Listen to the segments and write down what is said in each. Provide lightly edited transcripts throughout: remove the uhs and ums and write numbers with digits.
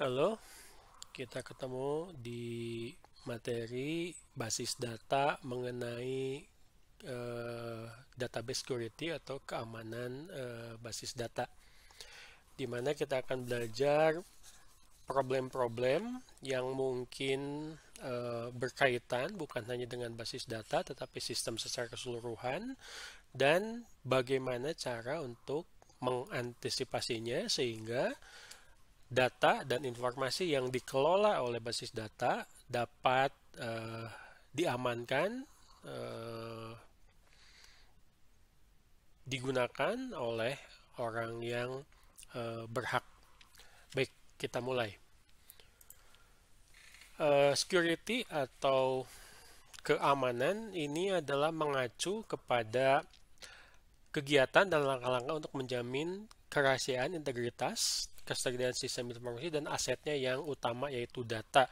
Halo, kita ketemu di materi basis data mengenai database security atau keamanan basis data, di mana kita akan belajar problem-problem yang mungkin berkaitan bukan hanya dengan basis data tetapi sistem secara keseluruhan dan bagaimana cara untuk mengantisipasinya sehingga data dan informasi yang dikelola oleh basis data dapat diamankan, eh, digunakan oleh orang yang berhak. Baik, kita mulai. Security atau keamanan ini adalah mengacu kepada kegiatan dan langkah-langkah untuk menjamin kerahasiaan, integritas, ketersediaan sistem informasi dan asetnya yang utama yaitu data.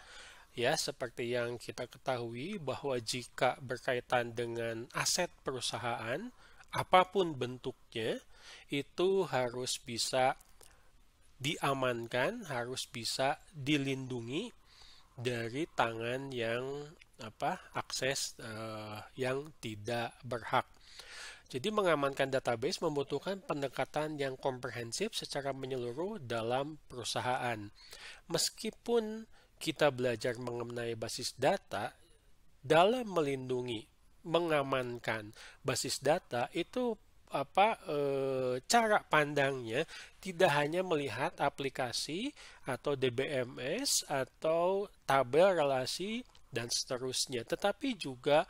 Ya, seperti yang kita ketahui bahwa jika berkaitan dengan aset perusahaan, apapun bentuknya, itu harus bisa diamankan, harus bisa dilindungi dari tangan yang akses yang tidak berhak. Jadi mengamankan database membutuhkan pendekatan yang komprehensif secara menyeluruh dalam perusahaan. Meskipun kita belajar mengenai basis data, dalam melindungi, mengamankan basis data itu cara pandangnya tidak hanya melihat aplikasi atau DBMS atau tabel relasi dan seterusnya, tetapi juga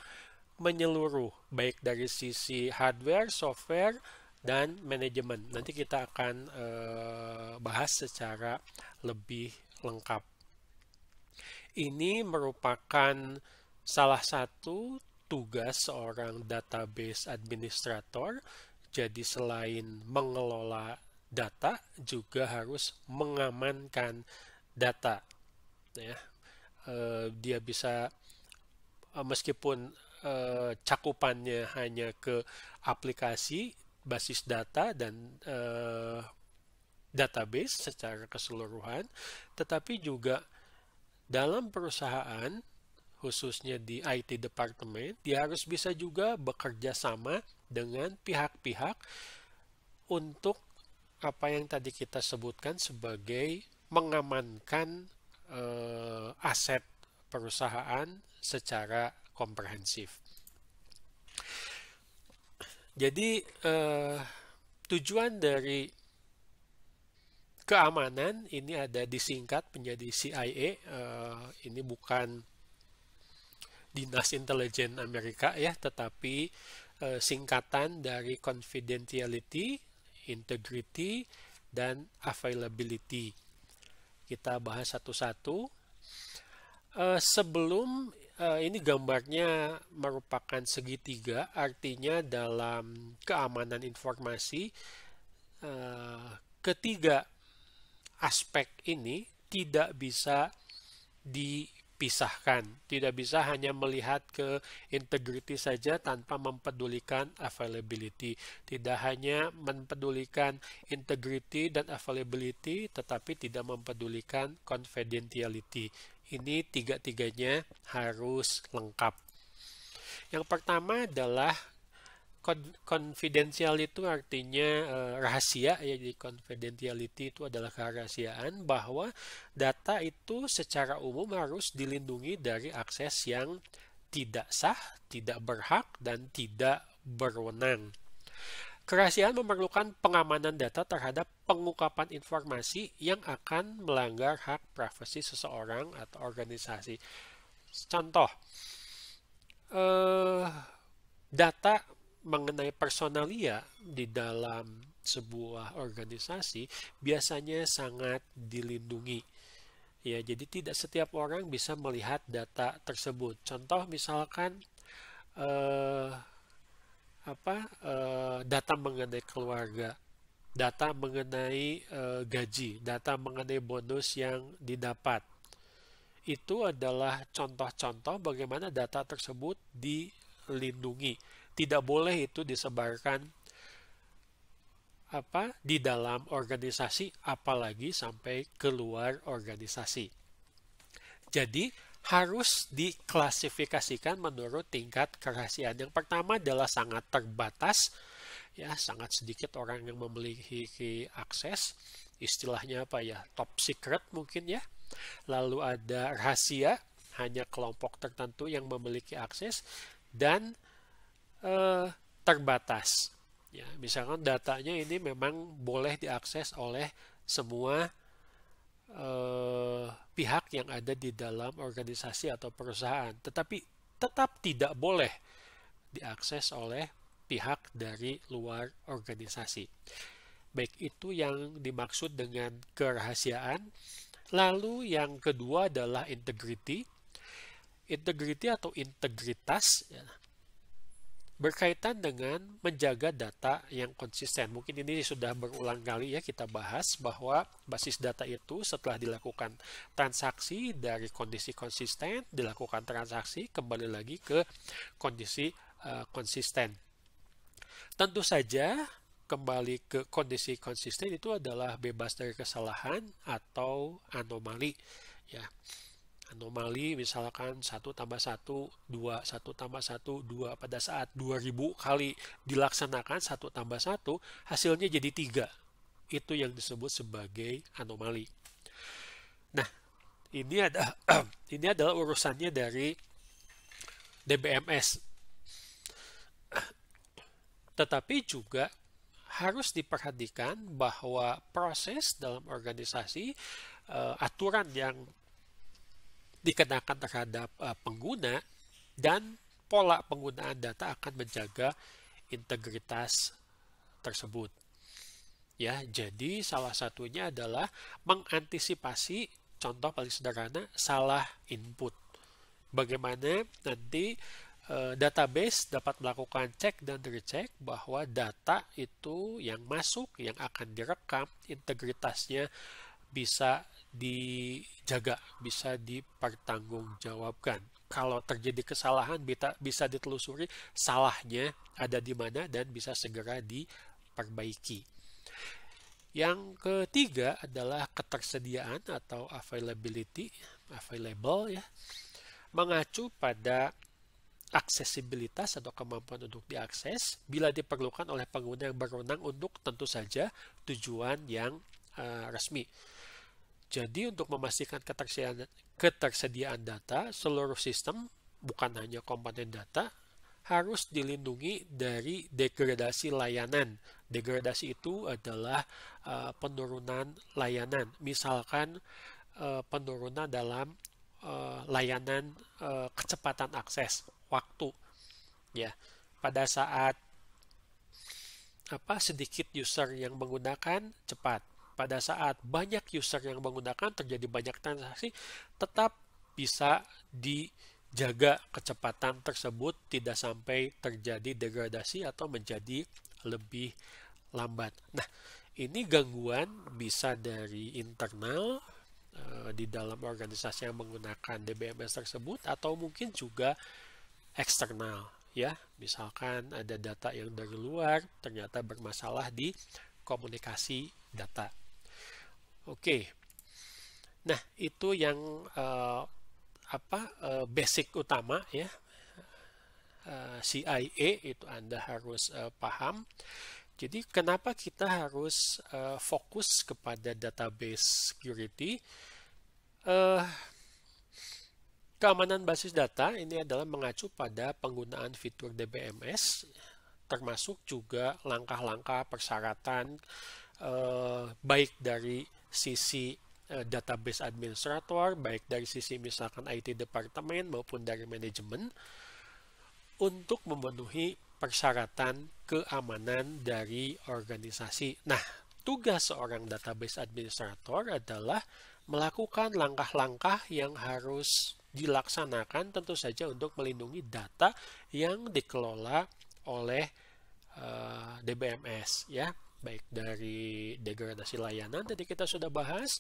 menyeluruh baik dari sisi hardware, software, dan manajemen. Nanti kita akan bahas secara lebih lengkap. Ini merupakan salah satu tugas seorang database administrator. Jadi selain mengelola data, juga harus mengamankan data. Ya, dia bisa meskipun cakupannya hanya ke aplikasi, basis data, dan database secara keseluruhan, tetapi juga dalam perusahaan, khususnya di IT department, dia harus bisa juga bekerja sama dengan pihak-pihak untuk apa yang tadi kita sebutkan sebagai mengamankan aset perusahaan secara komprehensif. Jadi tujuan dari keamanan ini ada disingkat menjadi CIA. Ini bukan Dinas Intelijen Amerika ya, tetapi singkatan dari confidentiality, integrity, dan availability. Kita bahas satu-satu. Sebelum ini gambarnya merupakan segitiga, artinya dalam keamanan informasi ketiga aspek ini tidak bisa dipisahkan. Tidak bisa hanya melihat ke integrity saja tanpa mempedulikan availability. Tidak hanya mempedulikan integrity dan availability, tetapi tidak mempedulikan confidentiality. Ini tiga-tiganya harus lengkap. Yang pertama adalah confidential, itu artinya rahasia ya. Jadi confidentiality itu adalah kerahasiaan, bahwa data itu secara umum harus dilindungi dari akses yang tidak sah, tidak berhak, dan tidak berwenang. Kerahasiaan memerlukan pengamanan data terhadap pengungkapan informasi yang akan melanggar hak privasi seseorang atau organisasi. Contoh, data mengenai personalia di dalam sebuah organisasi biasanya sangat dilindungi. Ya, jadi tidak setiap orang bisa melihat data tersebut. Contoh misalkan data mengenai keluarga, data mengenai gaji, data mengenai bonus yang didapat. Itu adalah contoh-contoh bagaimana data tersebut dilindungi. Tidak boleh itu disebarkan di dalam organisasi, apalagi sampai keluar organisasi. Jadi harus diklasifikasikan menurut tingkat kerahasiaan. Yang pertama adalah sangat terbatas, ya, sangat sedikit orang yang memiliki akses. Istilahnya apa ya? Top secret mungkin ya. Lalu ada rahasia, hanya kelompok tertentu yang memiliki akses, dan terbatas. Ya, misalkan datanya ini memang boleh diakses oleh semua pihak yang ada di dalam organisasi atau perusahaan, tetapi tetap tidak boleh diakses oleh pihak dari luar organisasi. Baik, itu yang dimaksud dengan kerahasiaan. Lalu yang kedua adalah integrity. Integrity atau integritas, ya, berkaitan dengan menjaga data yang konsisten. Mungkin ini sudah berulang kali ya kita bahas bahwa basis data itu setelah dilakukan transaksi dari kondisi konsisten, dilakukan transaksi kembali lagi ke kondisi konsisten. Tentu saja kembali ke kondisi konsisten itu adalah bebas dari kesalahan atau anomali, ya. Anomali misalkan 1 tambah 1, 2, 1 tambah 1, 2, pada saat 2000 kali dilaksanakan 1 tambah 1, hasilnya jadi 3. Itu yang disebut sebagai anomali. Nah, ini adalah urusannya dari DBMS. Tetapi juga harus diperhatikan bahwa proses dalam organisasi, aturan yang dikenakan terhadap pengguna dan pola penggunaan data akan menjaga integritas tersebut. Ya, jadi salah satunya adalah mengantisipasi, contoh paling sederhana, salah input. Bagaimana nanti database dapat melakukan cek dan recheck bahwa data itu yang masuk, yang akan direkam, integritasnya bisa dijaga, bisa dipertanggungjawabkan. Kalau terjadi kesalahan bisa ditelusuri salahnya ada di mana dan bisa segera diperbaiki. Yang ketiga adalah ketersediaan atau available ya. Mengacu pada aksesibilitas atau kemampuan untuk diakses bila diperlukan oleh pengguna yang berwenang untuk tentu saja tujuan yang resmi. Jadi untuk memastikan ketersediaan data, seluruh sistem, bukan hanya komponen data, harus dilindungi dari degradasi layanan. Degradasi itu adalah penurunan layanan. Misalkan penurunan dalam layanan kecepatan akses, waktu. Ya, pada saat sedikit user yang menggunakan, cepat. Pada saat banyak user yang menggunakan, terjadi banyak transaksi, tetap bisa dijaga kecepatan tersebut tidak sampai terjadi degradasi atau menjadi lebih lambat. Nah, ini gangguan bisa dari internal di dalam organisasi yang menggunakan DBMS tersebut atau mungkin juga eksternal, ya. Misalkan ada data yang dari luar ternyata bermasalah di komunikasi data. Oke, nah itu yang basic utama ya, CIA itu Anda harus paham. Jadi kenapa kita harus fokus kepada database security? Keamanan basis data ini adalah mengacu pada penggunaan fitur DBMS, termasuk juga langkah-langkah persyaratan baik dari sisi database administrator, baik dari sisi misalkan IT departemen maupun dari manajemen untuk memenuhi persyaratan keamanan dari organisasi. Nah, tugas seorang database administrator adalah melakukan langkah-langkah yang harus dilaksanakan tentu saja untuk melindungi data yang dikelola oleh DBMS ya. Baik dari degradasi layanan, tadi kita sudah bahas,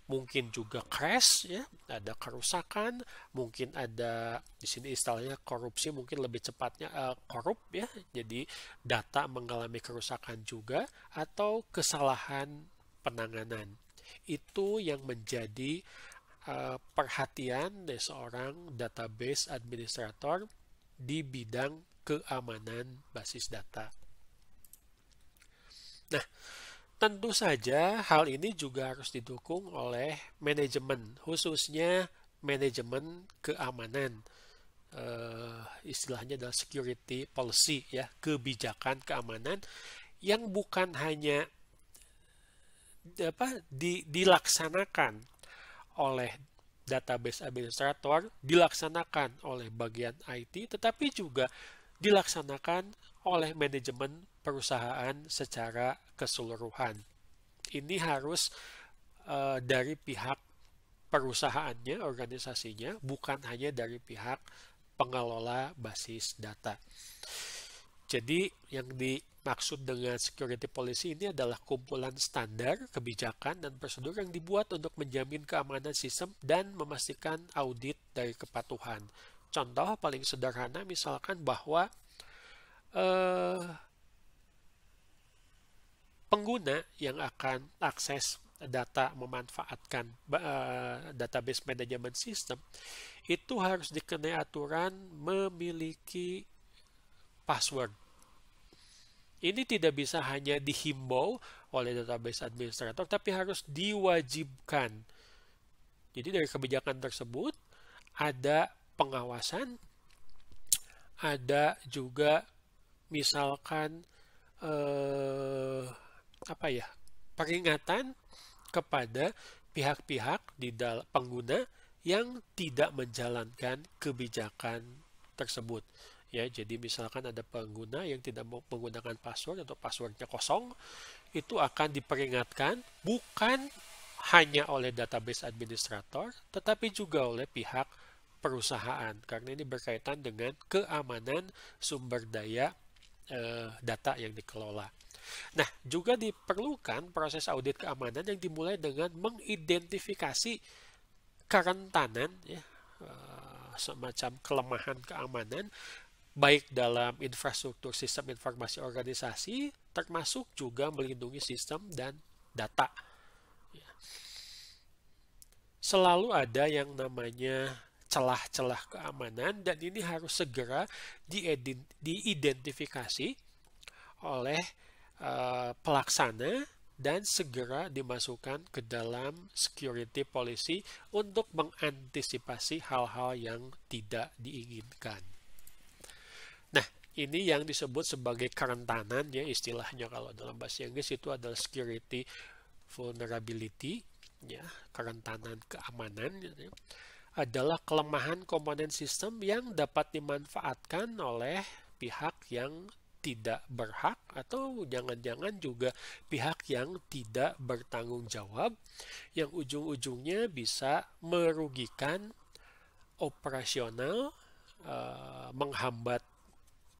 mungkin juga crash ya, ada kerusakan, mungkin ada di sini istilahnya korupsi, mungkin lebih cepatnya korup ya. Jadi data mengalami kerusakan juga atau kesalahan penanganan. Itu yang menjadi perhatian dari seorang database administrator di bidang keamanan basis data. Nah, tentu saja hal ini juga harus didukung oleh manajemen, khususnya manajemen keamanan. Istilahnya adalah security policy ya, kebijakan keamanan yang bukan hanya dilaksanakan oleh database administrator, dilaksanakan oleh bagian IT, tetapi juga dilaksanakan oleh manajemen perusahaan secara keseluruhan. Ini harus dari pihak perusahaannya, organisasinya, bukan hanya dari pihak pengelola basis data. Jadi yang dimaksud dengan security policy ini adalah kumpulan standar, kebijakan, dan prosedur yang dibuat untuk menjamin keamanan sistem dan memastikan audit dari kepatuhan. Contoh paling sederhana misalkan bahwa pengguna yang akan akses data memanfaatkan database management system itu harus dikenai aturan memiliki password. Ini tidak bisa hanya dihimbau oleh database administrator, tapi harus diwajibkan. Jadi dari kebijakan tersebut ada pengawasan, ada juga misalkan peringatan kepada pihak-pihak di dalam pengguna yang tidak menjalankan kebijakan tersebut. Ya, jadi misalkan ada pengguna yang tidak mau menggunakan password atau passwordnya kosong, itu akan diperingatkan bukan hanya oleh database administrator, tetapi juga oleh pihak perusahaan, karena ini berkaitan dengan keamanan sumber daya data yang dikelola. Nah, juga diperlukan proses audit keamanan yang dimulai dengan mengidentifikasi kerentanan, ya, semacam kelemahan keamanan, baik dalam infrastruktur sistem informasi organisasi, termasuk juga melindungi sistem dan data. Selalu ada yang namanya celah-celah keamanan, dan ini harus segera diidentifikasi oleh pelaksana dan segera dimasukkan ke dalam security policy untuk mengantisipasi hal-hal yang tidak diinginkan. Nah, ini yang disebut sebagai kerentanan ya, istilahnya kalau dalam bahasa Inggris itu adalah security vulnerability ya, kerentanan keamanan gitu ya. Adalah kelemahan komponen sistem yang dapat dimanfaatkan oleh pihak yang tidak berhak atau jangan-jangan juga pihak yang tidak bertanggung jawab, yang ujung-ujungnya bisa merugikan operasional, menghambat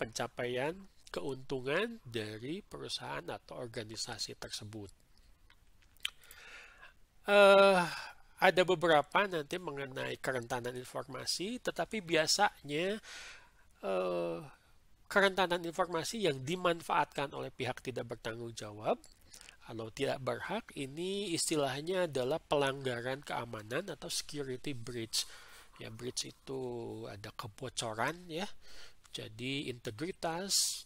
pencapaian keuntungan dari perusahaan atau organisasi tersebut. Ada beberapa nanti mengenai kerentanan informasi, tetapi biasanya kerentanan informasi yang dimanfaatkan oleh pihak tidak bertanggung jawab atau tidak berhak, ini istilahnya adalah pelanggaran keamanan atau security breach. Ya, breach itu ada kebocoran ya. Jadi integritas,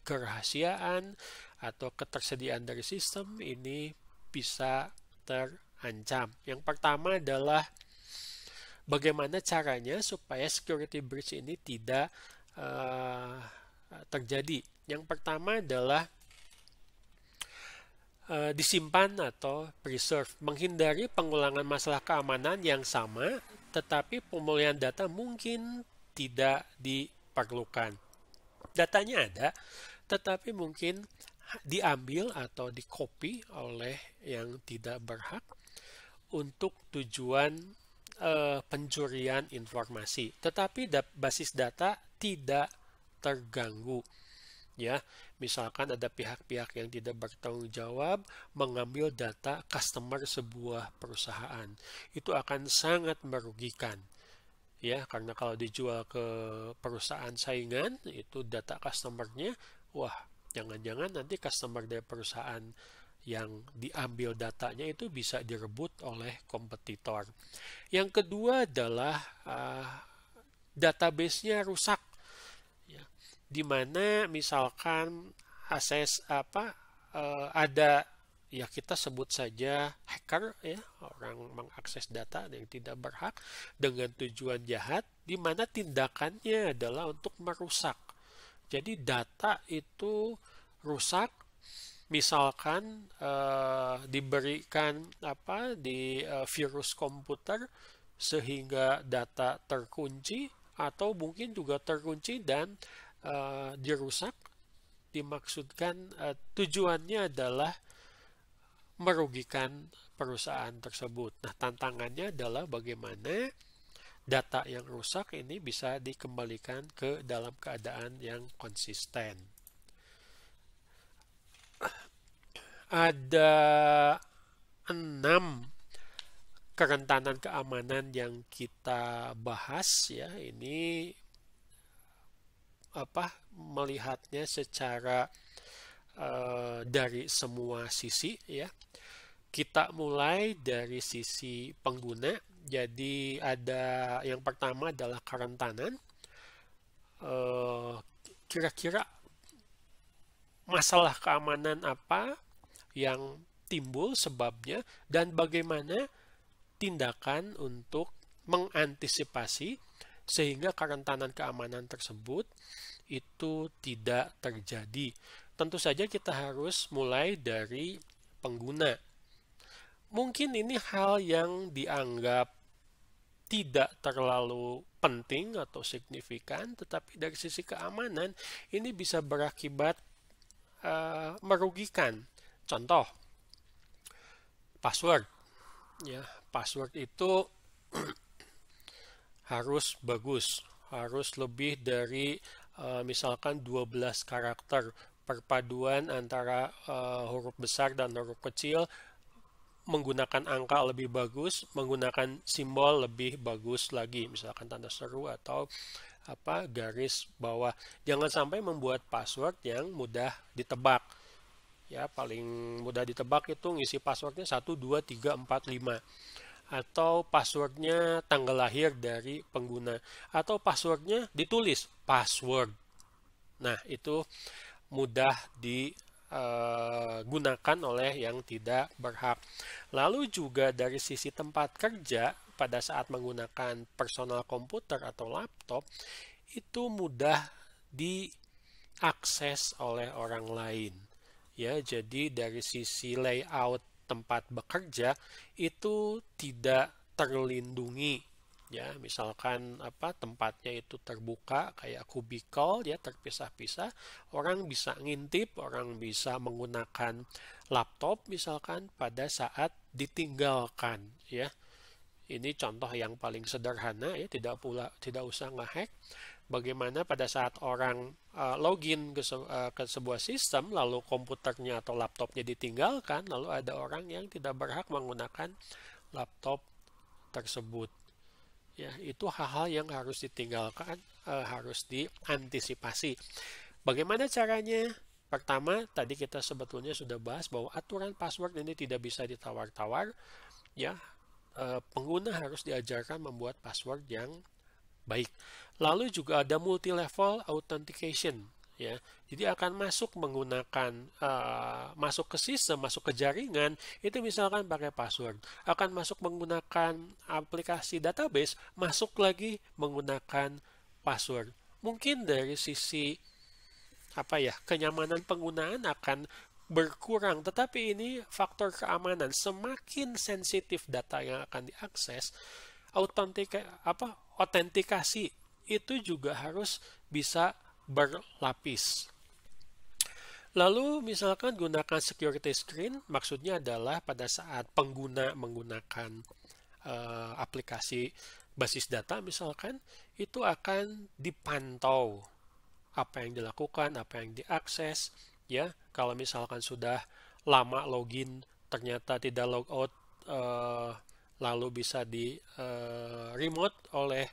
kerahasiaan, atau ketersediaan dari sistem ini bisa terancam. Yang pertama adalah bagaimana caranya supaya security breach ini tidak terjadi. Yang pertama adalah disimpan atau preserve, menghindari pengulangan masalah keamanan yang sama, tetapi pemulihan data mungkin tidak diperlukan. Datanya ada, tetapi mungkin diambil atau di-copy oleh yang tidak berhak untuk tujuan pencurian informasi. Tetapi basis data tidak terganggu. Ya, Misalkan ada pihak-pihak yang tidak bertanggung jawab mengambil data customer sebuah perusahaan. Itu akan sangat merugikan. Ya, karena kalau dijual ke perusahaan saingan, itu data customer-nya, wah, jangan-jangan nanti customer dari perusahaan yang diambil datanya itu bisa direbut oleh kompetitor. Yang kedua adalah database-nya rusak, ya, di mana misalkan ada, ya kita sebut saja hacker, ya, orang mengakses data yang tidak berhak dengan tujuan jahat, di mana tindakannya adalah untuk merusak. Jadi data itu rusak. Misalkan diberikan di virus komputer sehingga data terkunci, atau mungkin juga terkunci dan dirusak. Dimaksudkan tujuannya adalah merugikan perusahaan tersebut. Nah, tantangannya adalah bagaimana data yang rusak ini bisa dikembalikan ke dalam keadaan yang konsisten. Ada 6 kerentanan keamanan yang kita bahas, ya. Ini melihatnya secara dari semua sisi, ya. Kita mulai dari sisi pengguna. Jadi ada yang pertama adalah kerentanan. Kira-kira masalah keamanan apa yang timbul sebabnya, dan bagaimana tindakan untuk mengantisipasi sehingga kerentanan keamanan tersebut itu tidak terjadi. Tentu saja kita harus mulai dari pengguna. Mungkin ini hal yang dianggap tidak terlalu penting atau signifikan, tetapi dari sisi keamanan ini bisa berakibat merugikan. Contoh, password. Ya, password itu harus bagus, harus lebih dari misalkan 12 karakter. Perpaduan antara huruf besar dan huruf kecil, menggunakan angka lebih bagus, menggunakan simbol lebih bagus lagi, misalkan tanda seru atau garis bawah. Jangan sampai membuat password yang mudah ditebak. Ya, paling mudah ditebak itu ngisi passwordnya 1, 2, 3, 4, 5. Atau passwordnya tanggal lahir dari pengguna. Atau passwordnya ditulis password. Nah, itu mudah digunakan oleh yang tidak berhak. Lalu juga dari sisi tempat kerja, pada saat menggunakan personal komputer atau laptop, itu mudah diakses oleh orang lain. Ya, jadi dari sisi layout tempat bekerja itu tidak terlindungi. Ya, misalkan tempatnya itu terbuka kayak kubikel, ya, terpisah-pisah, orang bisa ngintip, orang bisa menggunakan laptop misalkan pada saat ditinggalkan, ya. Ini contoh yang paling sederhana, ya, tidak usah ngehack. Bagaimana pada saat orang login ke sebuah sistem, lalu komputernya atau laptopnya ditinggalkan, lalu ada orang yang tidak berhak menggunakan laptop tersebut. Ya, itu hal-hal yang harus ditinggalkan, harus diantisipasi. Bagaimana caranya? Pertama, tadi kita sebetulnya sudah bahas bahwa aturan password ini tidak bisa ditawar-tawar. Ya, pengguna harus diajarkan membuat password yang baik. Lalu juga ada multi-level authentication, ya. Jadi akan masuk menggunakan masuk ke sistem, masuk ke jaringan, itu misalkan pakai password. Akan masuk menggunakan aplikasi database, masuk lagi menggunakan password. Mungkin dari sisi kenyamanan penggunaan akan berkurang, tetapi ini faktor keamanan. Semakin sensitif data yang akan diakses, autentikasi itu juga harus bisa berlapis. Lalu misalkan gunakan security screen, maksudnya adalah pada saat pengguna menggunakan aplikasi basis data misalkan, itu akan dipantau apa yang dilakukan, apa yang diakses, ya. Kalau misalkan sudah lama login ternyata tidak logout, lalu bisa di remote oleh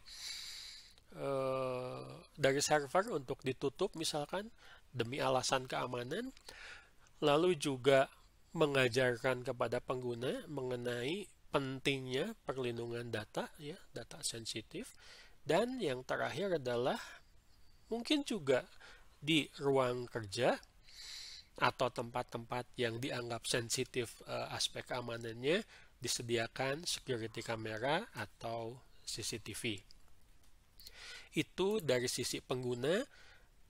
dari server untuk ditutup misalkan demi alasan keamanan. Lalu juga mengajarkan kepada pengguna mengenai pentingnya perlindungan data, ya, data sensitif. Dan yang terakhir adalah mungkin juga di ruang kerja atau tempat-tempat yang dianggap sensitif aspek keamanannya disediakan security camera atau CCTV. Itu dari sisi pengguna.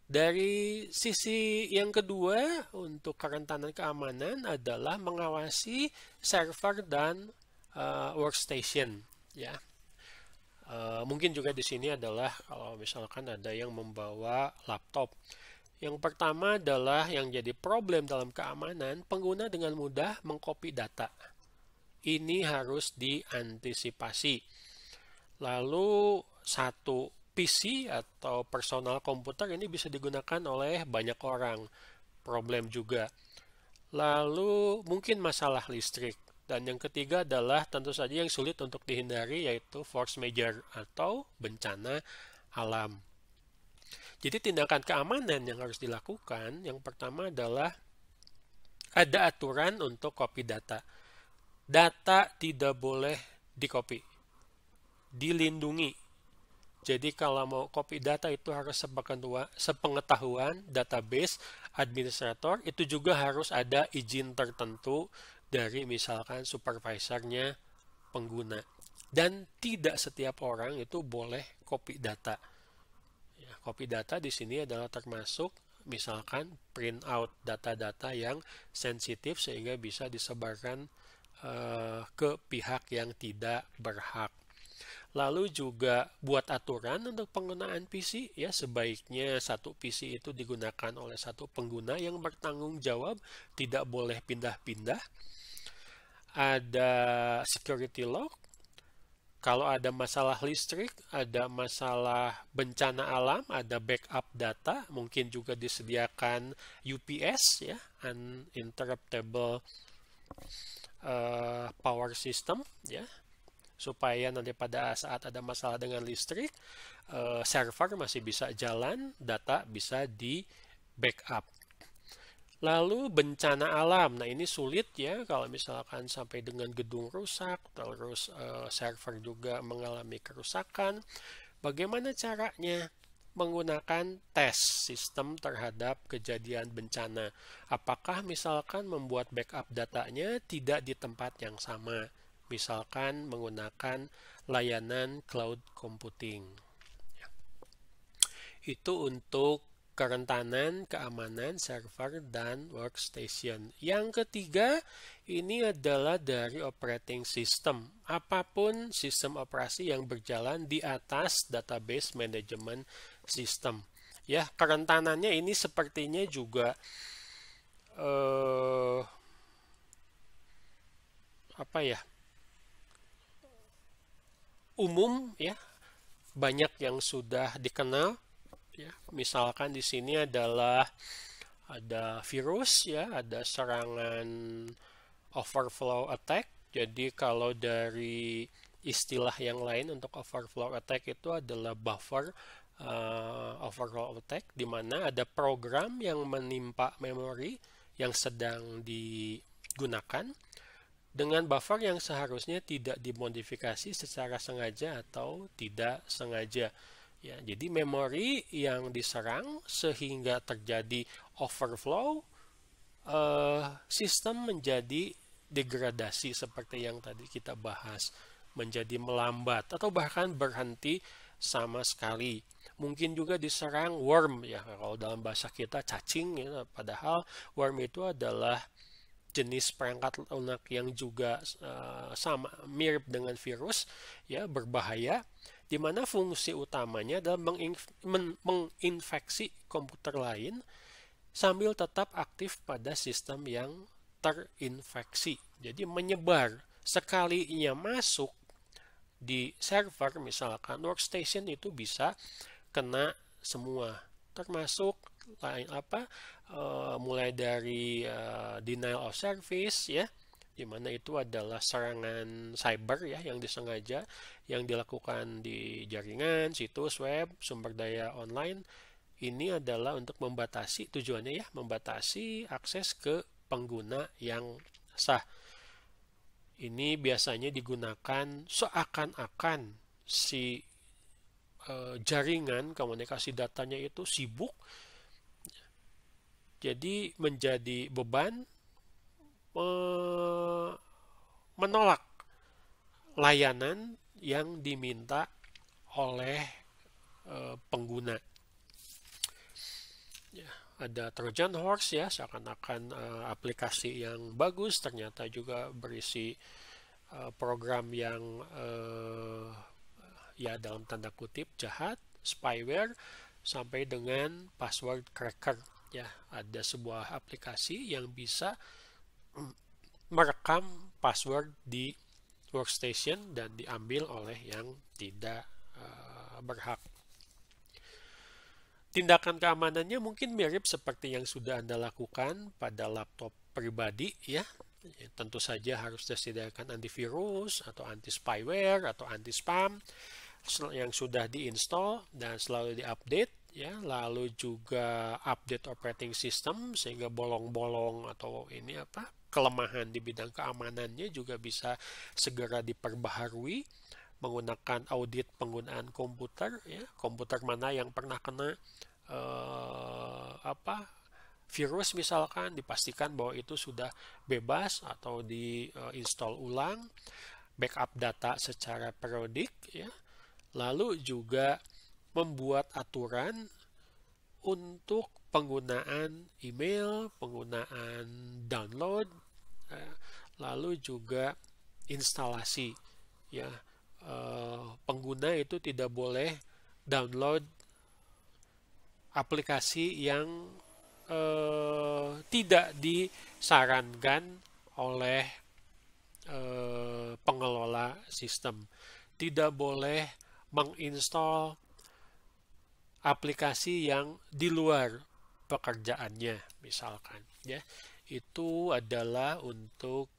Dari sisi yang kedua, untuk kerentanan keamanan adalah mengawasi server dan workstation, ya. Mungkin juga di sini adalah kalau misalkan ada yang membawa laptop. Yang pertama adalah yang jadi problem dalam keamanan, pengguna dengan mudah mengcopy data. Ini harus diantisipasi. Lalu satu PC atau personal komputer ini bisa digunakan oleh banyak orang. Problem juga. Lalu mungkin masalah listrik. Dan yang ketiga adalah tentu saja yang sulit untuk dihindari, yaitu force majeure atau bencana alam. Jadi tindakan keamanan yang harus dilakukan, yang pertama adalah ada aturan untuk copy data. Data tidak boleh di-copy, dilindungi. Jadi kalau mau copy data itu harus sepengetahuan database administrator, itu juga harus ada izin tertentu dari misalkan supervisornya pengguna. Dan tidak setiap orang itu boleh copy data. Ya, copy data di sini adalah termasuk misalkan print out data-data yang sensitif sehingga bisa disebarkan ke pihak yang tidak berhak. Lalu juga buat aturan untuk penggunaan PC, ya, sebaiknya satu PC itu digunakan oleh satu pengguna yang bertanggung jawab, tidak boleh pindah-pindah. Ada security lock. Kalau ada masalah listrik, ada masalah bencana alam, ada backup data, mungkin juga disediakan UPS, ya, uninterruptible power system, ya, supaya nanti pada saat ada masalah dengan listrik, server masih bisa jalan, data bisa di backup. Lalu bencana alam, nah ini sulit, ya, kalau misalkan sampai dengan gedung rusak, terus server juga mengalami kerusakan. Bagaimana caranya? Menggunakan tes sistem terhadap kejadian bencana. Apakah misalkan membuat backup datanya tidak di tempat yang sama? Misalkan menggunakan layanan cloud computing. Itu untuk kerentanan keamanan server dan workstation. Yang ketiga, ini adalah dari operating system. Apapun sistem operasi yang berjalan di atas database management system. Ya, kerentanannya ini sepertinya juga umum, ya, banyak yang sudah dikenal, ya. Misalkan di sini adalah ada virus, ya, ada serangan overflow attack. Jadi kalau dari istilah yang lain untuk overflow attack itu adalah buffer overflow attack, di mana ada program yang menimpa memori yang sedang digunakan dengan buffer yang seharusnya tidak dimodifikasi secara sengaja atau tidak sengaja. Ya, jadi memori yang diserang sehingga terjadi overflow, sistem menjadi degradasi seperti yang tadi kita bahas, menjadi melambat atau bahkan berhenti sama sekali. Mungkin juga diserang worm, ya, kalau dalam bahasa kita cacing, ya, padahal worm itu adalah jenis perangkat lunak yang juga sama mirip dengan virus, ya, berbahaya, di mana fungsi utamanya adalah menginfeksi komputer lain sambil tetap aktif pada sistem yang terinfeksi. Jadi menyebar, sekalinya masuk di server misalkan workstation itu bisa kena semua, termasuk mulai dari denial of service ya, di mana itu adalah serangan cyber ya yang disengaja yang dilakukan di jaringan, situs web, sumber daya online. Ini adalah untuk membatasi, tujuannya ya, membatasi akses ke pengguna yang sah. Ini biasanya digunakan seakan-akan si jaringan komunikasi datanya itu sibuk, jadi menjadi beban menolak layanan yang diminta oleh pengguna. Ya, ada Trojan horse ya, seakan-akan aplikasi yang bagus ternyata juga berisi program yang ya dalam tanda kutip jahat, spyware, sampai dengan password cracker. Ya, ada sebuah aplikasi yang bisa merekam password di workstation dan diambil oleh yang tidak berhak. Tindakan keamanannya mungkin mirip seperti yang sudah Anda lakukan pada laptop pribadi ya. Tentu saja harus disediakan antivirus atau anti spyware atau anti spam yang sudah diinstal dan selalu diupdate ya, lalu juga update operating system sehingga bolong-bolong atau kelemahan di bidang keamanannya juga bisa segera diperbaharui, menggunakan audit penggunaan komputer ya, komputer mana yang pernah kena virus misalkan, dipastikan bahwa itu sudah bebas atau diinstal ulang, backup data secara periodik ya, lalu juga membuat aturan untuk penggunaan email, penggunaan download, lalu juga instalasi ya. Pengguna itu tidak boleh download aplikasi yang tidak disarankan oleh pengelola sistem. Tidak boleh menginstal aplikasi yang di luar pekerjaannya misalkan ya. Itu adalah untuk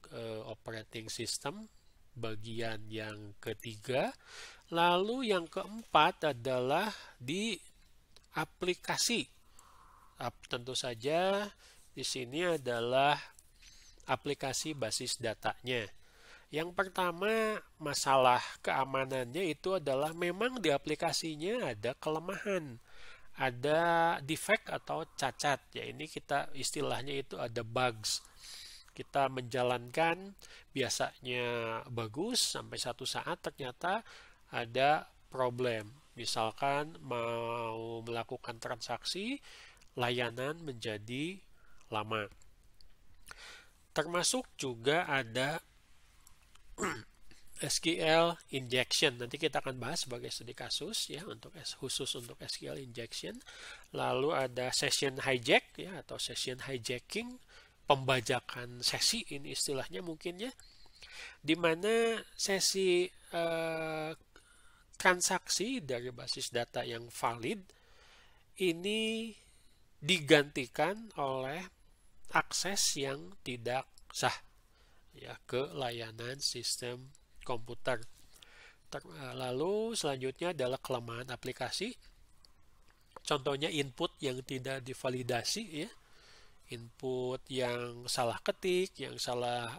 operating system bagian yang ketiga. Lalu yang keempat adalah di aplikasi. Tentu saja di sini adalah aplikasi basis datanya. Yang pertama, masalah keamanannya itu adalah memang di aplikasinya ada kelemahan, ada defect atau cacat. Ya, ini kita istilahnya itu ada bugs. Kita menjalankan biasanya bagus sampai satu saat ternyata ada problem. Misalkan mau melakukan transaksi, layanan menjadi lama. Termasuk juga ada SQL injection. Nanti kita akan bahas sebagai studi kasus ya, untuk khusus untuk SQL injection. Lalu ada session hijack ya, atau session hijacking, pembajakan sesi, ini istilahnya mungkin ya, di mana sesi transaksi dari basis data yang valid ini digantikan oleh akses yang tidak sah ya ke layanan sistem komputer. Lalu selanjutnya adalah kelemahan aplikasi. Contohnya input yang tidak divalidasi ya. Input yang salah ketik, yang salah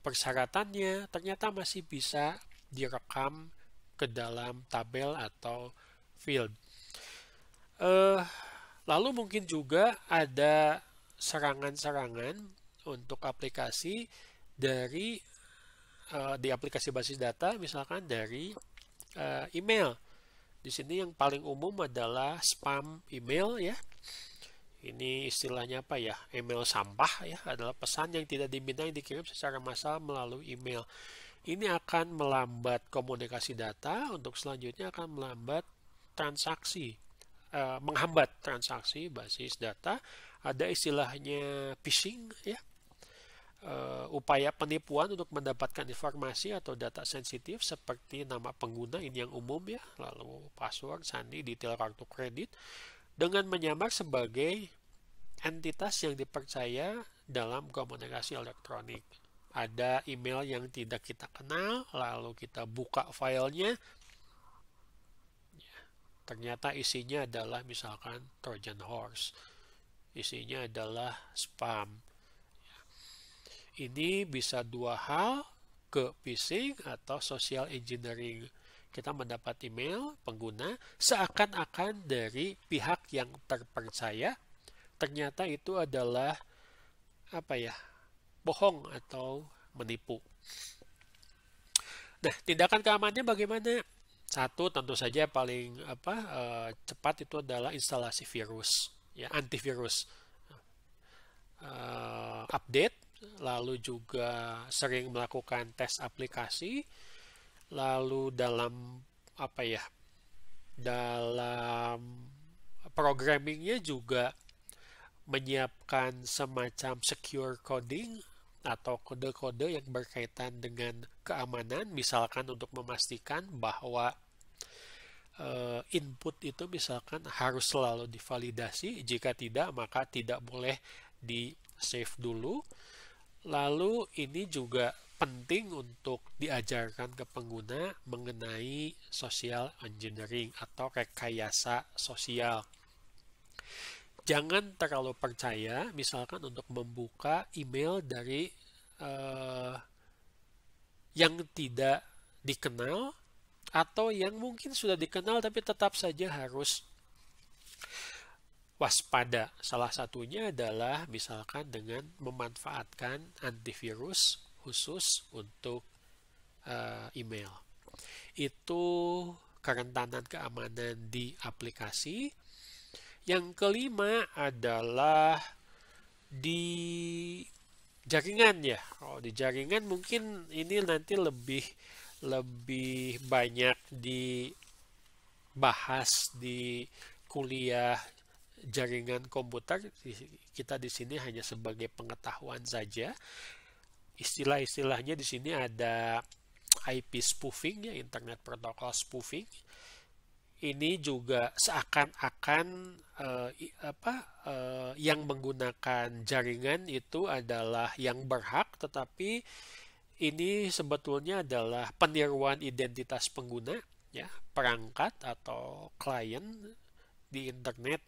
persyaratannya ternyata masih bisa direkam ke dalam tabel atau field. Lalu mungkin juga ada serangan-serangan untuk aplikasi dari di aplikasi basis data, misalkan dari email. Di sini yang paling umum adalah spam email ya. Ini istilahnya apa ya? Email sampah ya, adalah pesan yang tidak diminta yang dikirim secara massal melalui email. Ini akan melambat komunikasi data, untuk selanjutnya akan melambat transaksi, menghambat transaksi basis data. Ada istilahnya phishing ya. upaya penipuan untuk mendapatkan informasi atau data sensitif seperti nama pengguna, ini yang umum ya, lalu password, sandi, detail kartu kredit, dengan menyamar sebagai entitas yang dipercaya dalam komunikasi elektronik. Ada email yang tidak kita kenal, lalu kita buka filenya, ternyata isinya adalah misalkan Trojan horse, isinya adalah spam. Ini bisa dua hal, ke phishing atau social engineering. Kita mendapat email pengguna seakan-akan dari pihak yang terpercaya, ternyata itu adalah bohong atau menipu. Nah, tindakan keamanannya bagaimana? Satu, tentu saja paling cepat itu adalah instalasi virus, ya, antivirus, update, lalu juga sering melakukan tes aplikasi, lalu dalam dalam programmingnya juga menyiapkan semacam secure coding atau kode-kode yang berkaitan dengan keamanan, misalkan untuk memastikan bahwa input itu misalkan harus selalu divalidasi, jika tidak maka tidak boleh di save dulu. Lalu ini juga penting untuk diajarkan ke pengguna mengenai social engineering atau rekayasa sosial. Jangan terlalu percaya misalkan untuk membuka email dari yang tidak dikenal atau yang mungkin sudah dikenal tapi tetap saja harus waspada. Salah satunya adalah misalkan dengan memanfaatkan antivirus khusus untuk email. Itu kerentanan keamanan di aplikasi. Yang kelima adalah di jaringan ya. Di jaringan mungkin ini nanti lebih banyak dibahas di kuliah jaringan komputer. Kita di sini hanya sebagai pengetahuan saja. Istilah-istilahnya di sini ada IP spoofing ya, Internet Protocol spoofing. Ini juga seakan-akan yang menggunakan jaringan itu adalah yang berhak, tetapi ini sebetulnya adalah peniruan identitas pengguna ya, perangkat atau klien di internet.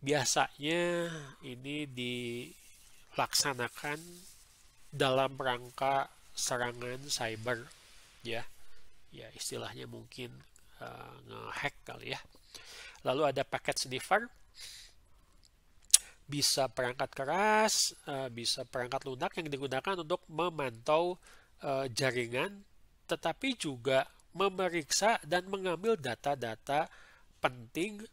Biasanya ini dilaksanakan dalam rangka serangan cyber ya. Ya, istilahnya mungkin nge-hack kali ya. Lalu ada packet sniffer, bisa perangkat keras, bisa perangkat lunak yang digunakan untuk memantau jaringan, tetapi juga memeriksa dan mengambil data-data penting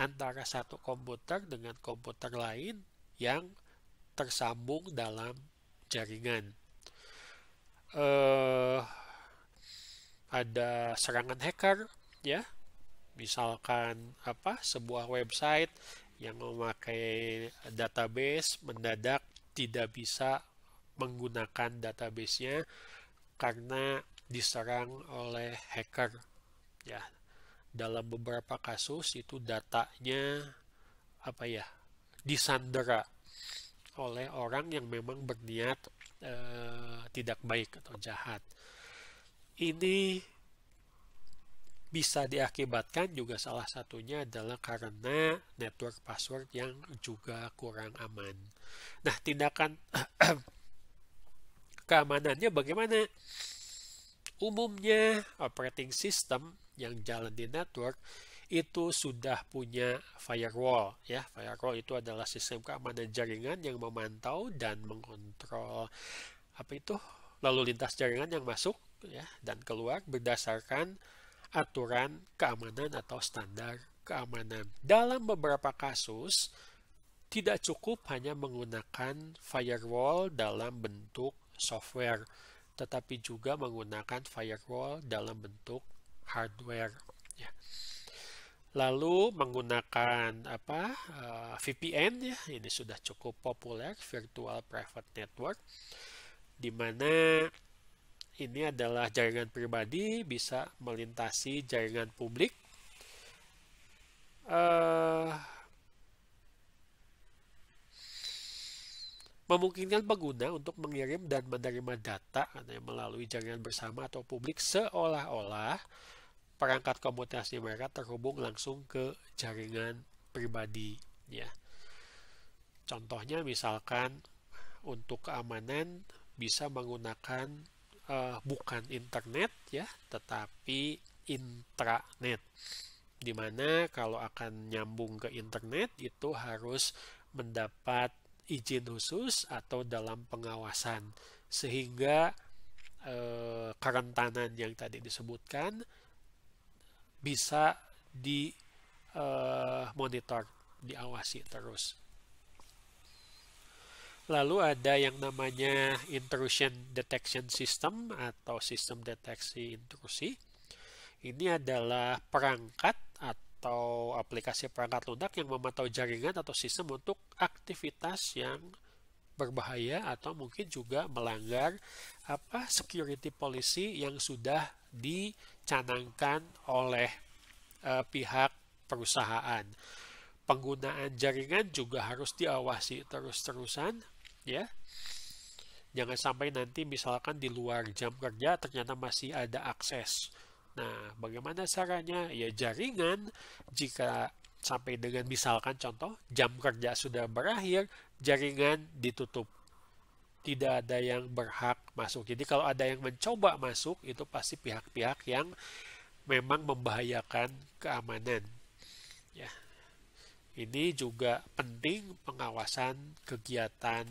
antara satu komputer dengan komputer lain yang tersambung dalam jaringan. Ada serangan hacker ya, misalkan sebuah website yang memakai database mendadak tidak bisa menggunakan databasenya karena diserang oleh hacker ya. Dalam beberapa kasus itu datanya disandera oleh orang yang memang berniat tidak baik atau jahat. Ini bisa diakibatkan juga salah satunya adalah karena network password yang juga kurang aman. Nah, tindakan keamanannya bagaimana? Umumnya operating system yang jalan di network itu sudah punya firewall ya. Firewall itu adalah sistem keamanan jaringan yang memantau dan mengontrol lalu lintas jaringan yang masuk ya dan keluar berdasarkan aturan keamanan atau standar keamanan. Dalam beberapa kasus tidak cukup hanya menggunakan firewall dalam bentuk software, tetapi juga menggunakan firewall dalam bentuk hardware ya. Lalu menggunakan VPN ya, ini sudah cukup populer, Virtual Private Network, di mana ini adalah jaringan pribadi bisa melintasi jaringan publik. Memungkinkan pengguna untuk mengirim dan menerima data melalui jaringan bersama atau publik seolah-olah perangkat komunikasi mereka terhubung langsung ke jaringan pribadi ya. Contohnya misalkan untuk keamanan bisa menggunakan bukan internet ya, tetapi intranet. Dimana kalau akan nyambung ke internet itu harus mendapat izin khusus atau dalam pengawasan, sehingga kerentanan yang tadi disebutkan bisa monitor, diawasi terus. Lalu ada yang namanya intrusion detection system atau sistem deteksi intrusi. Ini adalah perangkat atau aplikasi perangkat lunak yang memantau jaringan atau sistem untuk aktivitas yang berbahaya atau mungkin juga melanggar security policy yang sudah dicanangkan oleh pihak perusahaan. Penggunaan jaringan juga harus diawasi terus-terusan ya. Jangan sampai nanti misalkan di luar jam kerja ternyata masih ada akses. Nah, bagaimana caranya? Ya jaringan jika sampai dengan misalkan contoh jam kerja sudah berakhir, jaringan ditutup. Tidak ada yang berhak masuk. Jadi kalau ada yang mencoba masuk, itu pasti pihak-pihak yang memang membahayakan keamanan. Ya. Ini juga penting pengawasan kegiatan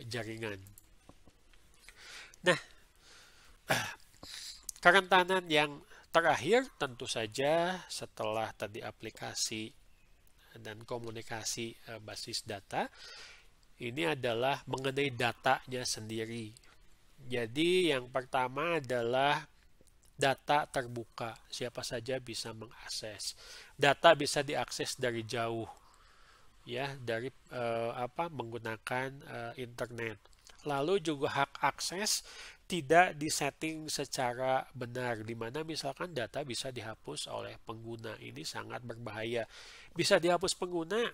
jaringan. Nah, kerentanan yang terakhir tentu saja setelah tadi aplikasi dan komunikasi basis data, ini adalah mengenai datanya sendiri. Jadi yang pertama adalah data terbuka, siapa saja bisa mengakses. Data bisa diakses dari jauh, ya, dari menggunakan internet. Lalu juga hak akses tidak disetting secara benar, di mana misalkan data bisa dihapus oleh pengguna. Ini sangat berbahaya. Bisa dihapus pengguna,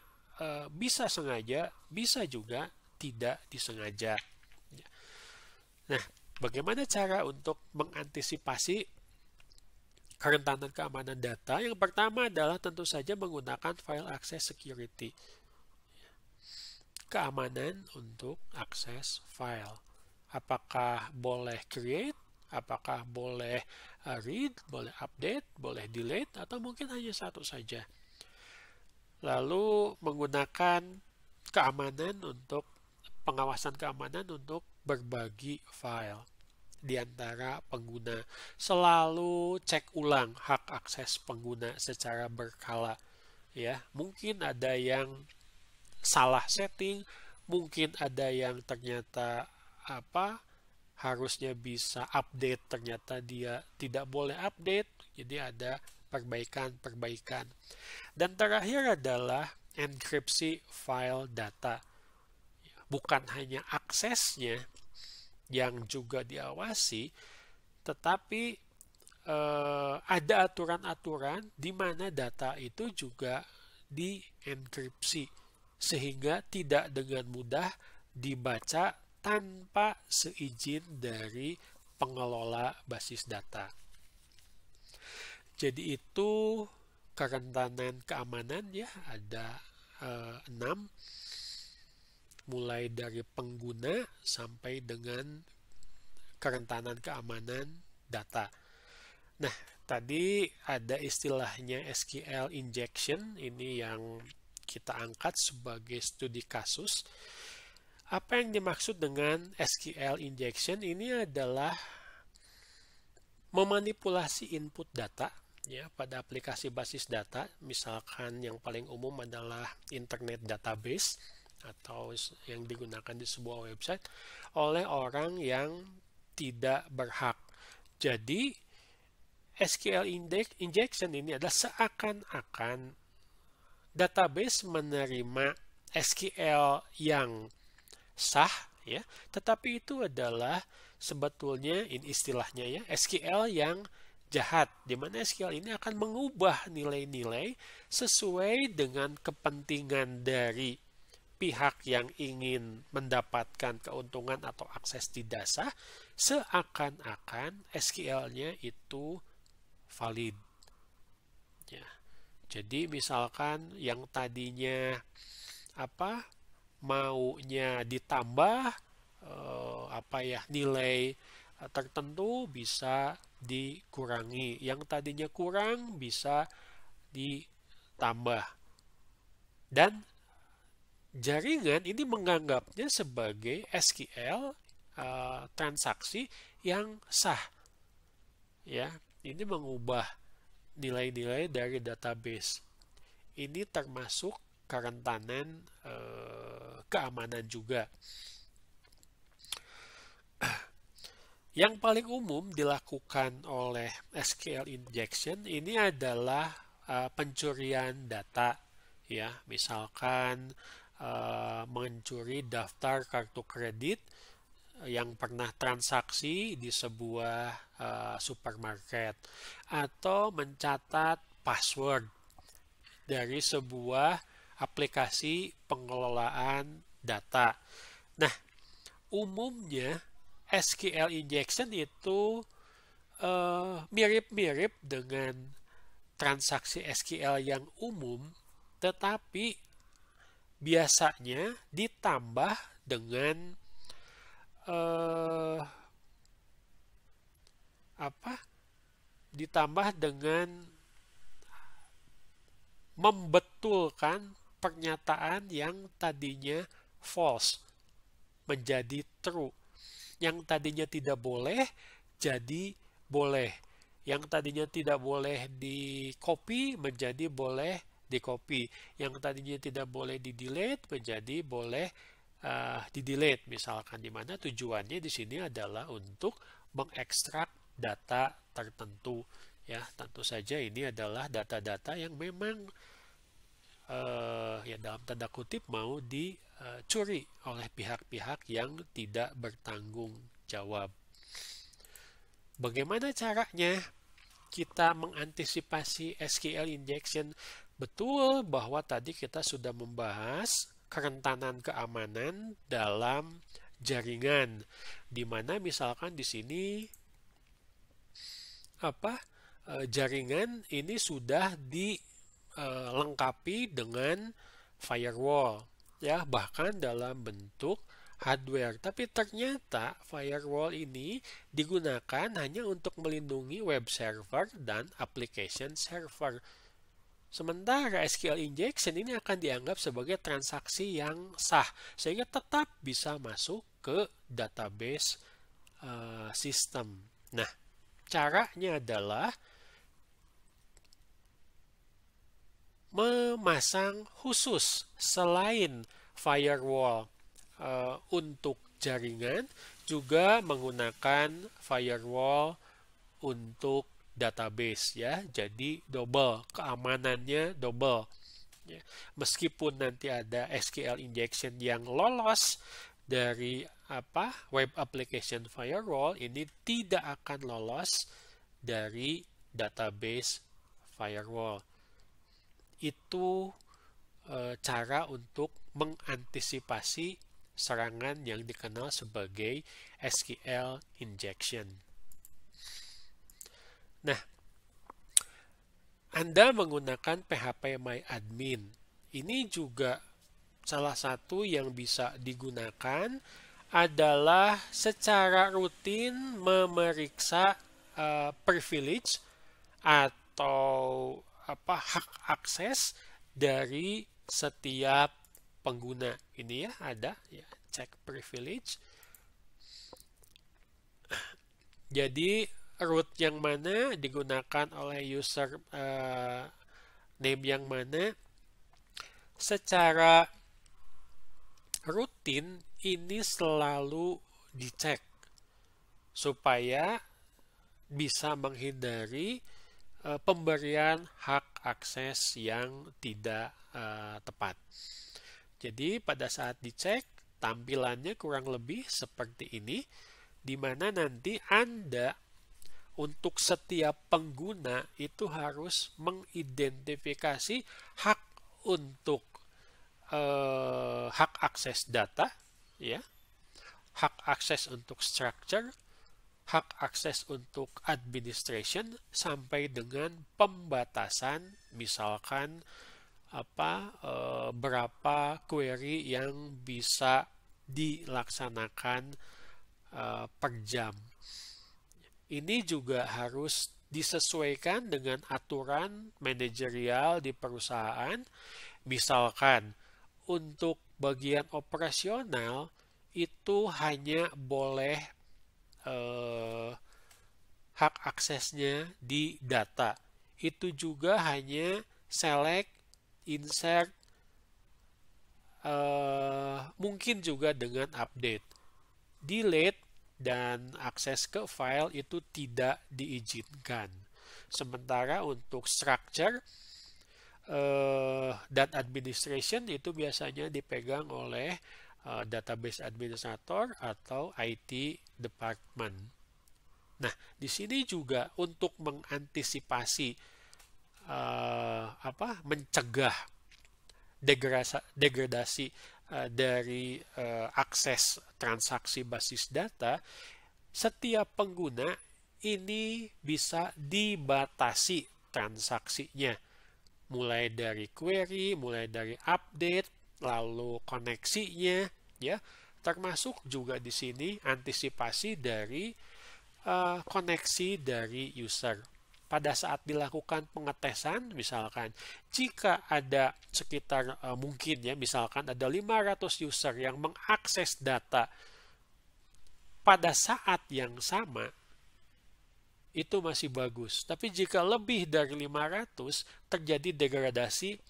bisa sengaja, bisa juga tidak disengaja. Nah, bagaimana cara untuk mengantisipasi kerentanan keamanan data? Yang pertama adalah tentu saja menggunakan file access security. Keamanan untuk akses file. Apakah boleh create, apakah boleh read, boleh update, boleh delete, atau mungkin hanya satu saja. Lalu menggunakan keamanan untuk pengawasan keamanan untuk berbagi file di antara pengguna. Selalu cek ulang hak akses pengguna secara berkala. Ya, mungkin ada yang salah setting, mungkin ada yang ternyata harusnya bisa update, ternyata dia tidak boleh update. Jadi ada perbaikan-perbaikan. Dan terakhir adalah enkripsi file data. Bukan hanya aksesnya yang juga diawasi, tetapi ada aturan-aturan di mana data itu juga dienkripsi sehingga tidak dengan mudah dibaca tanpa seizin dari pengelola basis data. Jadi itu kerentanan keamanan ya, ada 6, mulai dari pengguna sampai dengan kerentanan keamanan data. Nah, tadi ada istilahnya SQL injection, ini yang kita angkat sebagai studi kasus. Apa yang dimaksud dengan SQL injection? Ini adalah memanipulasi input data ya pada aplikasi basis data. Misalkan yang paling umum adalah internet database atau yang digunakan di sebuah website oleh orang yang tidak berhak. Jadi SQL injection ini adalah seakan-akan database menerima SQL yang sah, ya, tetapi itu adalah sebetulnya ini istilahnya ya SQL yang jahat, di mana SQL ini akan mengubah nilai-nilai sesuai dengan kepentingan dari pihak yang ingin mendapatkan keuntungan atau akses di dasar, seakan-akan SQL-nya itu valid. Ya. Jadi misalkan yang tadinya maunya ditambah nilai tertentu bisa dikurangi, yang tadinya kurang bisa ditambah, dan jaringan ini menganggapnya sebagai SQL transaksi yang sah. Ya, ini mengubah nilai-nilai dari database. Ini termasuk kerentanan keamanan juga. Yang paling umum dilakukan oleh SQL injection ini adalah pencurian data, ya, misalkan mencuri daftar kartu kredit yang pernah transaksi di sebuah supermarket, atau mencatat password dari sebuah aplikasi pengelolaan data. Nah, umumnya SQL injection itu mirip-mirip dengan transaksi SQL yang umum, tetapi biasanya ditambah dengan membetulkan pernyataan yang tadinya false menjadi true. Yang tadinya tidak boleh jadi boleh. Yang tadinya tidak boleh di-copy menjadi boleh di-copy. Yang tadinya tidak boleh di-delete menjadi boleh di-delete, misalkan, di mana tujuannya di sini adalah untuk mengekstrak data tertentu. Ya, tentu saja ini adalah data-data yang memang ya dalam tanda kutip mau dicuri oleh pihak-pihak yang tidak bertanggung jawab. Bagaimana caranya kita mengantisipasi SQL injection? Betul bahwa tadi kita sudah membahas kerentanan keamanan dalam jaringan, di mana misalkan di sini jaringan ini sudah dilengkapi dengan firewall, ya, bahkan dalam bentuk hardware. Tapi ternyata firewall ini digunakan hanya untuk melindungi web server dan application server. Sementara SQL injection ini akan dianggap sebagai transaksi yang sah, sehingga tetap bisa masuk ke database sistem. Nah, caranya adalah memasang khusus selain firewall untuk jaringan, juga menggunakan firewall untuk database, ya. Jadi double, keamanannya double. Ya. Meskipun nanti ada SQL injection yang lolos dari web application firewall, ini tidak akan lolos dari database firewall. Itu cara untuk mengantisipasi serangan yang dikenal sebagai SQL injection. Nah, Anda menggunakan phpMyAdmin. Ini juga salah satu yang bisa digunakan adalah secara rutin memeriksa privilege atau hak akses dari setiap pengguna. Ini ya ada ya, check privilege. Jadi root yang mana digunakan oleh user name yang mana, secara rutin ini selalu dicek supaya bisa menghindari pemberian hak akses yang tidak tepat. Jadi pada saat dicek, tampilannya kurang lebih seperti ini, di mana nanti Anda untuk setiap pengguna itu harus mengidentifikasi hak untuk hak akses data, ya, hak akses untuk structure, hak akses untuk administration, sampai dengan pembatasan, misalkan berapa query yang bisa dilaksanakan per jam. Ini juga harus disesuaikan dengan aturan manajerial di perusahaan. Misalkan untuk bagian operasional itu hanya boleh hak aksesnya di data. Itu juga hanya select, insert, mungkin juga dengan update. Delete dan akses ke file itu tidak diizinkan. Sementara untuk structure dan administration itu biasanya dipegang oleh database administrator atau IT department. Nah, di sini juga untuk mengantisipasi mencegah degradasi dari akses transaksi basis data, setiap pengguna ini bisa dibatasi transaksinya, mulai dari query, mulai dari update, lalu koneksinya, ya, termasuk juga di sini antisipasi dari koneksi dari user. Pada saat dilakukan pengetesan, misalkan jika ada sekitar mungkin ya, misalkan ada 500 user yang mengakses data pada saat yang sama, itu masih bagus. Tapi jika lebih dari 500, terjadi degradasi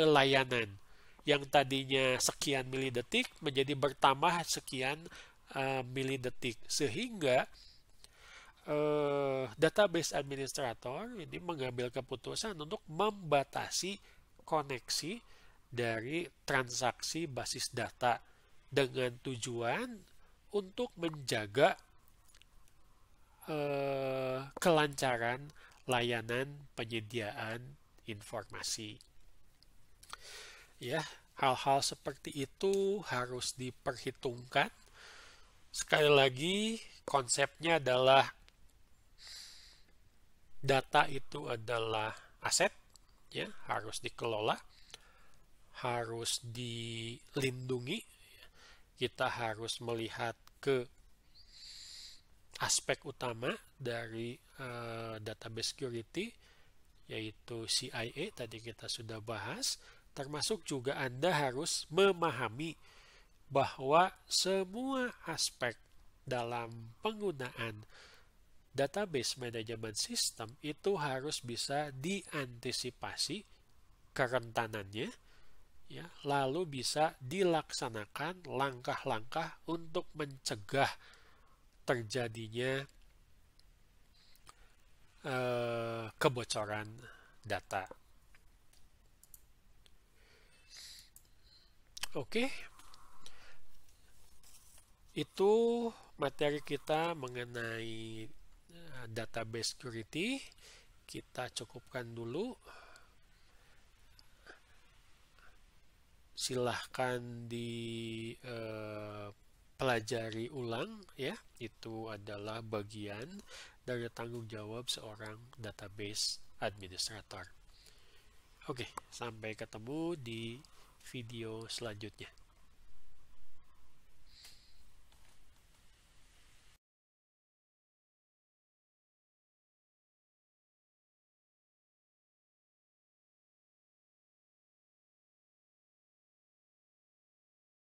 layanan. Yang tadinya sekian milidetik menjadi bertambah sekian milidetik. Sehingga database administrator ini mengambil keputusan untuk membatasi koneksi dari transaksi basis data dengan tujuan untuk menjaga kelancaran layanan penyediaan informasi. Ya, hal-hal seperti itu harus diperhitungkan. Sekali lagi, konsepnya adalah data itu adalah aset, ya, harus dikelola, harus dilindungi. Kita harus melihat ke aspek utama dari database security, yaitu CIA, tadi kita sudah bahas, termasuk juga Anda harus memahami bahwa semua aspek dalam penggunaan database management system itu harus bisa diantisipasi kerentanannya, ya, lalu bisa dilaksanakan langkah-langkah untuk mencegah terjadinya kebocoran data. Oke, itu materi kita mengenai database security. Kita cukupkan dulu. Silahkan dipelajari ulang, ya. Itu adalah bagian dari tanggung jawab seorang database administrator. Oke, sampai ketemu di video selanjutnya.